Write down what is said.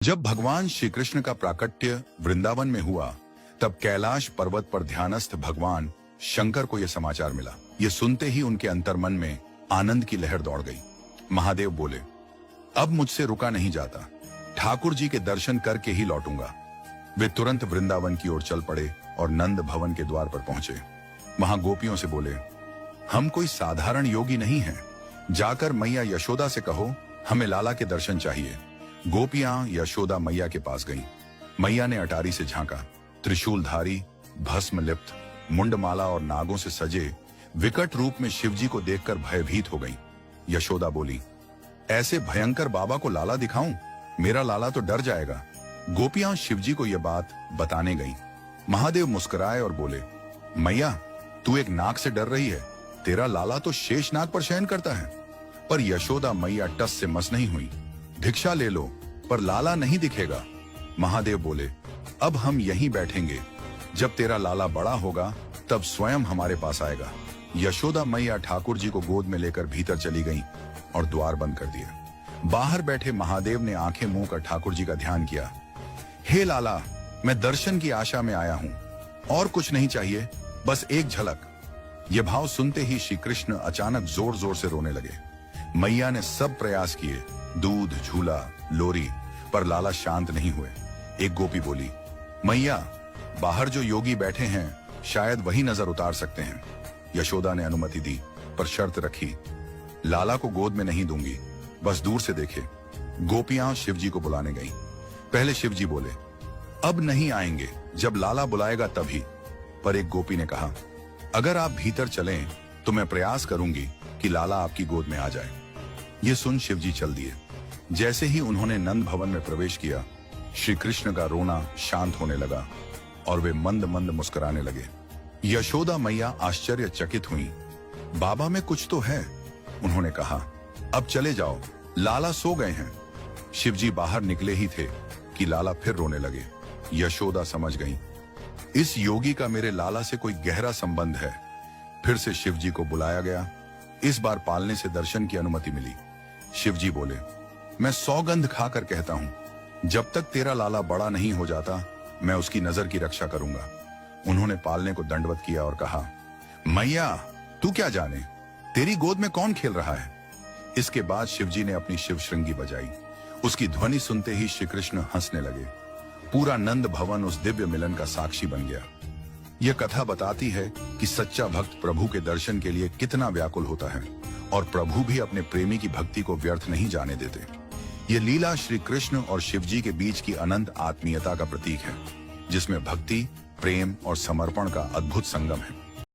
जब भगवान श्री कृष्ण का प्राकट्य वृंदावन में हुआ, तब कैलाश पर्वत पर ध्यानस्थ भगवान शंकर को यह समाचार मिला। ये सुनते ही उनके अंतर्मन में आनंद की लहर दौड़ गई। महादेव बोले, अब मुझसे रुका नहीं जाता, ठाकुर जी के दर्शन करके ही लौटूंगा। वे तुरंत वृंदावन की ओर चल पड़े और नंद भवन के द्वार पर पहुंचे। वहां गोपियों से बोले, हम कोई साधारण योगी नहीं हैं, जाकर मैया यशोदा से कहो हमें लाला के दर्शन चाहिए। गोपियां यशोदा मैया के पास गईं। मैया ने अटारी से झांका। त्रिशूलधारी, भस्म लिप्त, मुंडमाला और नागों से सजे विकट रूप में शिवजी को देखकर भयभीत हो गईं। यशोदा बोली, ऐसे भयंकर बाबा को लाला दिखाऊं? मेरा लाला तो डर जाएगा। गोपियां शिवजी को यह बात बताने गईं। महादेव मुस्कुराए और बोले, मैया तू एक नाग से डर रही है, तेरा लाला तो शेष नाग पर शयन करता है। पर यशोदा मैया टस से मस नहीं हुई। भिक्षा ले लो, पर लाला नहीं दिखेगा। महादेव बोले, अब हम यहीं बैठेंगे, जब तेरा लाला बड़ा होगा तब स्वयं हमारे पास आएगा। यशोदा मैया ठाकुर जी को गोद में लेकर भीतर चली गईं और द्वार बंद कर दिया। बाहर बैठे महादेव ने आंखें मुंह कर ठाकुर जी का ध्यान किया। हे लाला, मैं दर्शन की आशा में आया हूं, और कुछ नहीं चाहिए, बस एक झलक। यह भाव सुनते ही श्री कृष्ण अचानक जोर जोर से रोने लगे। मैया ने सब प्रयास किए, दूध, झूला, लोरी, पर लाला शांत नहीं हुए। एक गोपी बोली, मैया बाहर जो योगी बैठे हैं शायद वही नजर उतार सकते हैं। यशोदा ने अनुमति दी, पर शर्त रखी, लाला को गोद में नहीं दूंगी, बस दूर से देखे। गोपियां शिवजी को बुलाने गईं। पहले शिवजी बोले, अब नहीं आएंगे, जब लाला बुलाएगा तभी। पर एक गोपी ने कहा, अगर आप भीतर चलें तो मैं प्रयास करूंगी कि लाला आपकी गोद में आ जाए। ये सुन शिवजी चल दिए। जैसे ही उन्होंने नंद भवन में प्रवेश किया, श्री कृष्ण का रोना शांत होने लगा और वे मंद मंद मुस्कुराने लगे। यशोदा मैया आश्चर्यचकित हुई। बाबा में कुछ तो है, उन्होंने कहा, अब चले जाओ, लाला सो गए हैं। शिवजी बाहर निकले ही थे कि लाला फिर रोने लगे। यशोदा समझ गईं, इस योगी का मेरे लाला से कोई गहरा संबंध है। फिर से शिवजी को बुलाया गया। इस बार पालने से दर्शन की अनुमति मिली। शिवजी बोले, मैं सौगंध खाकर कहता हूं, जब तक तेरा लाला बड़ा नहीं हो जाता मैं उसकी नजर की रक्षा करूंगा। उन्होंने पालने को दंडवत किया और कहा, मैया तू क्या जाने, तेरी गोद में कौन खेल रहा है। इसके बाद शिवजी ने अपनी शिव श्रृंगी बजाई। उसकी ध्वनि सुनते ही श्री कृष्ण हंसने लगे। पूरा नंद भवन उस दिव्य मिलन का साक्षी बन गया। यह कथा बताती है कि सच्चा भक्त प्रभु के दर्शन के लिए कितना व्याकुल होता है, और प्रभु भी अपने प्रेमी की भक्ति को व्यर्थ नहीं जाने देते। ये लीला श्री कृष्ण और शिवजी के बीच की अनंत आत्मीयता का प्रतीक है, जिसमें भक्ति, प्रेम और समर्पण का अद्भुत संगम है।